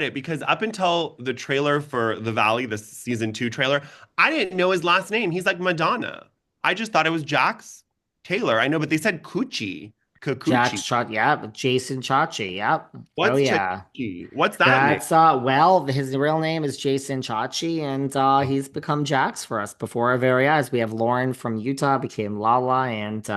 it because up until the trailer for The Valley, the season 2 trailer, I didn't know his last name. He's like Madonna. I just thought it was Jax Taylor. I know, but they said Coochie. Jax Kikuchi. Chot, yep. Jason Chachi, yep. Oh What's yeah. Chachi? What's that name? That's well, his real name is Jason Chachi, and he's become Jax for us before our very eyes. We have Lauren from Utah became Lala, and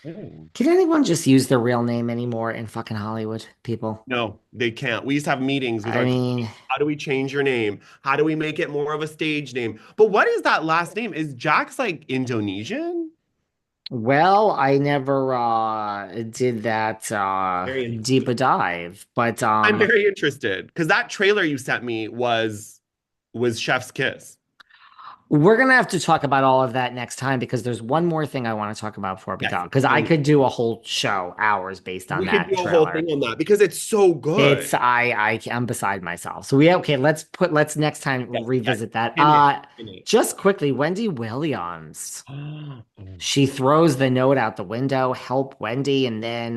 Oh. can anyone just use their real name anymore in fucking Hollywood, people? No, they can't. We used to have meetings with I our team. mean, How do we change your name? How do we make it more of a stage name? But what is that last name? Is Jax like Indonesian? well, I never did that Very deep interesting. a dive, but I'm very interested because that trailer you sent me was Chef's Kiss. we're gonna have to talk about all of that next time because there's one more thing I want to talk about before we Yes. go. Because Tell I me. could do a whole show, hours based on We could that do a whole trailer. thing on that because it's so good. I'm beside myself. So okay, let's next time Yes, yes. revisit that. In it. In it. Just quickly, Wendy Williams. Oh. She throws the note out the window, help Wendy, and then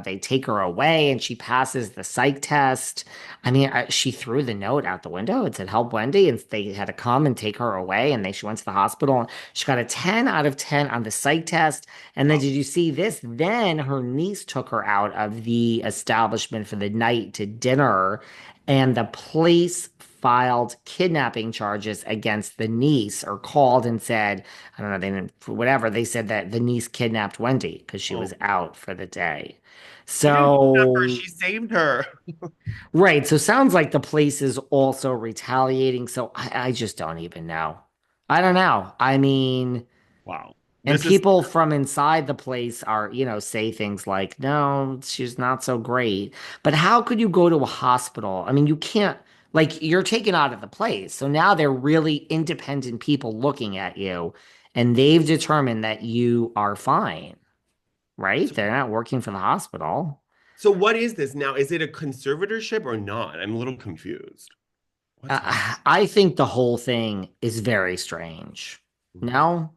they take her away and she passes the psych test. I mean, she threw the note out the window and said, help Wendy, and they had to come and take her away. And she went to the hospital and she got a 10 out of 10 on the psych test. And then Wow. did you see this? Then her niece took her out of the establishment for the night to dinner, and the police filed kidnapping charges against the niece or called and said, I don't know, they didn't, whatever. They said that the niece kidnapped Wendy because she Oh. was out for the day. She didn't kidnap her. So, She saved her. right. So sounds like the place is also retaliating. So I just don't even know. I don't know. I mean, Wow. and This is people from inside the place are, say things like, no, she's not so great. But how could you go to a hospital? I mean, you can't, like, you're taken out of the place. So now they're really independent people looking at you, and they've determined that you are fine, right? so, They're not working for the hospital. so what is this now? Is it a conservatorship or not? I'm a little confused. What's happening? I think the whole thing is very strange. No?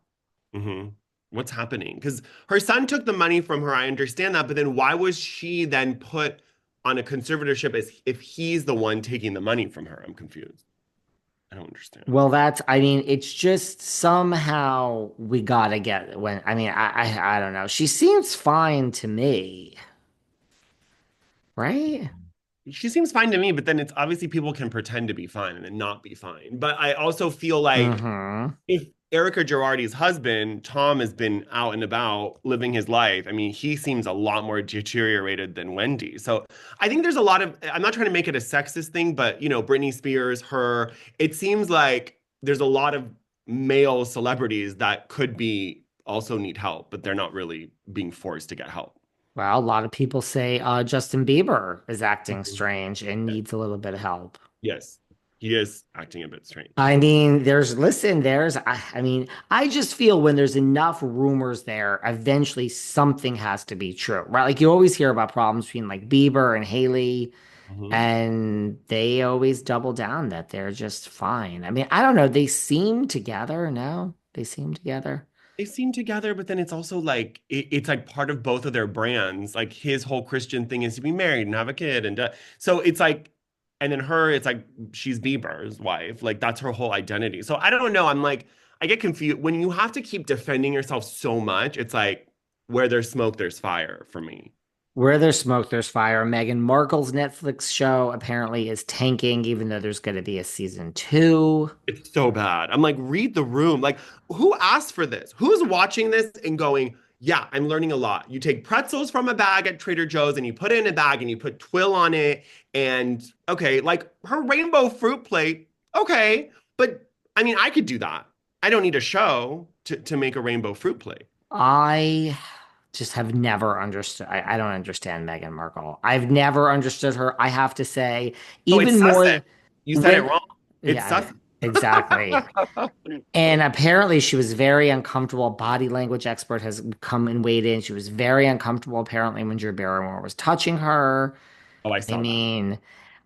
Hmm. What's happening? Because her son took the money from her. I understand that, but then why was she then put on a conservatorship as if he's the one taking the money from her? I'm confused. I don't understand. Well, I mean, it's just somehow we gotta get when, I mean, I don't know. She seems fine to me, right? She seems fine to me, but then it's obviously people can pretend to be fine and then not be fine. But I also feel like Mm-hmm. if Erica Girardi's husband, Tom, has been out and about living his life, I mean, he seems a lot more deteriorated than Wendy. So I think there's a lot of, I'm not trying to make it a sexist thing, but Britney Spears, her, it seems like there's a lot of male celebrities that could be also need help, but they're not really being forced to get help. Well, a lot of people say Justin Bieber is acting Mhm. strange and needs a little bit of help. Yes, he is acting a bit strange. I mean, I mean, I just feel when there's enough rumors there, eventually something has to be true, right? Like you always hear about problems between like Bieber and Hailey. Mhm. And they always double down that they're just fine. I mean, I don't know. They seem together. No, they seem together. They seem together, but then it's also like it's like part of both of their brands. Like his whole Christian thing is to be married and have a kid, and so it's like, and then her, it's like she's Bieber's wife. Like that's her whole identity. So I don't know. I'm like, I get confused when you have to keep defending yourself so much. It's like where there's smoke, there's fire for me. Where there's smoke, there's fire. Meghan Markle's Netflix show apparently is tanking, even though there's going to be a season two. It's so bad. I'm like, read the room. Like, who asked for this? Who's watching this and going, yeah, I'm learning a lot. You take pretzels from a bag at Trader Joe's and you put it in a bag and you put twill on it. And okay, like her rainbow fruit plate. Okay. But I mean, I could do that. I don't need a show to make a rainbow fruit plate. I just have never understood. I don't understand Meghan Markle. I've never understood her. I have to say, Oh, it's even Sussex. more You said it when, wrong. It's yeah, Sussex. exactly. And apparently, she was very uncomfortable. A body language expert has come and weighed in. She was very uncomfortable, apparently, when Drew Barrymore was touching her. Oh, I I saw that. mean,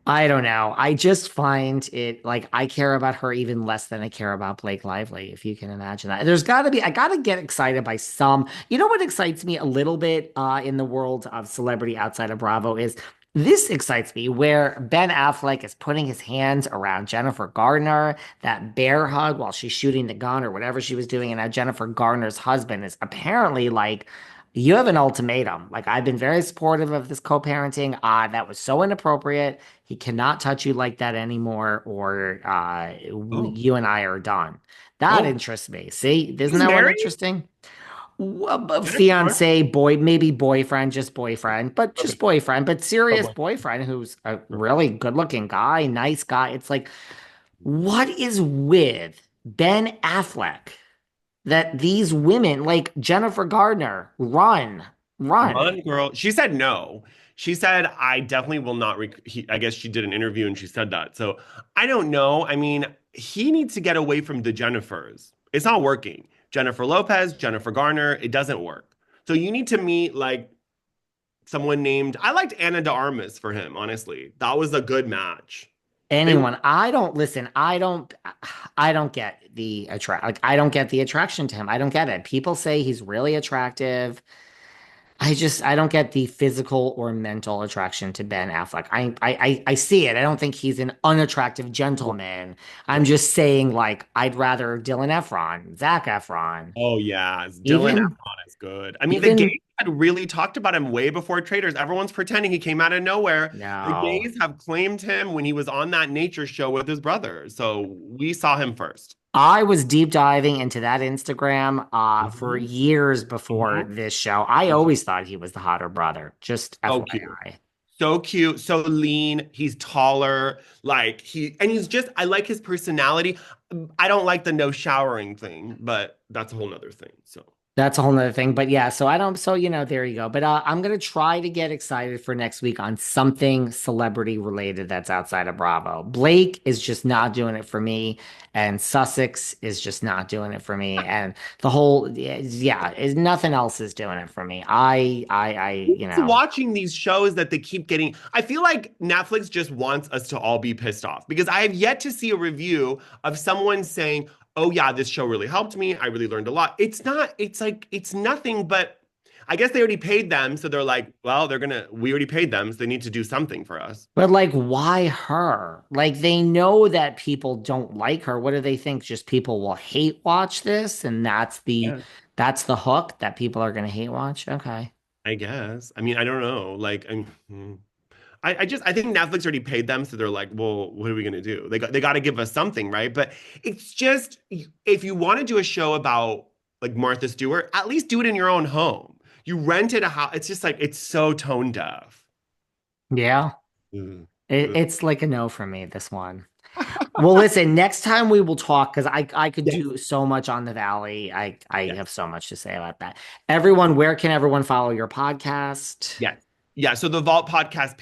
I don't know. I just find it like I care about her even less than I care about Blake Lively, if you can imagine that. I got to get excited by some. You know what excites me a little bit in the world of celebrity outside of Bravo is This excites me where Ben Affleck is putting his hands around Jennifer Garner, that bear hug while she's shooting the gun or whatever she was doing. And now Jennifer Garner's husband is apparently like, you have an ultimatum. Like, I've been very supportive of this co-parenting. That was so inappropriate. He cannot touch you like that anymore, or Oh, you and I are done. That oh, interests me. See, isn't he's that one married? interesting? Jennifer Garner? Fiance, boy, maybe boyfriend, just boyfriend, but Okay. just boyfriend, but Oh serious boy. boyfriend who's a Okay. really good looking guy, nice guy. It's like, what is with Ben Affleck that these women like Jennifer Gardner run? Run, girl. She said no. She said, I definitely will not. I guess she did an interview and she said that. So I don't know. I mean, he needs to get away from the Jennifers. It's not working. Jennifer Lopez, Jennifer Garner, it doesn't work. So you need to meet like someone named, I liked Anna de Armas for him, honestly. That was a good match. They were, Anyone, I don't listen. I don't get the I don't get the attraction to him. I don't get it. People say he's really attractive. I don't get the physical or mental attraction to Ben Affleck. I see it. I don't think he's an unattractive gentleman. I'm just saying, like, I'd rather Dylan Efron, Zac Efron, oh, yeah. Dylan even Efron is good. I mean, the gays even had really talked about him way before Traders. Everyone's pretending he came out of nowhere. The no. gays have claimed him when he was on that nature show with his brother. So we saw him first. I was deep diving into that Instagram for Mhm. years before Mhm. this show. I always thought he was the hotter brother. Just So cute. FYI. So cute, so lean. He's taller. Like and he's just, I like his personality. I don't like the no showering thing, but that's a whole nother thing. So, That's a whole nother thing. But yeah, so I don't, so there you go. But I'm gonna try to get excited for next week on something celebrity related that's outside of Bravo. Blake is just not doing it for me, and Sussex is just not doing it for me. And the whole yeah, is nothing else is doing it for me. who's watching these shows that they keep getting? I feel like Netflix just wants us to all be pissed off because I have yet to see a review of someone saying, "Oh yeah, this show really helped me. I really learned a lot." It's not, it's like it's nothing but I guess they already paid them, so they're like, "Well, we already paid them, so they need to do something for us." But like, why her? Like, they know that people don't like her. What do they think? Just people will hate watch this, and Yeah. that's the hook that people are gonna hate watch. Okay. I guess. I mean, I don't know. I think Netflix already paid them, so they're like, well, what are we gonna do? They got to give us something, right? But it's just if you want to do a show about like Martha Stewart, at least do it in your own home. You rented a house. It's just like it's so tone deaf. Yeah. Mm, mm. It's like a no for me, this one. Well, listen, next time we will talk because I could Yes, do so much on the Valley. I yes, have so much to say about that. Everyone, where can everyone follow your podcast? yes, yeah. So the Vault podcast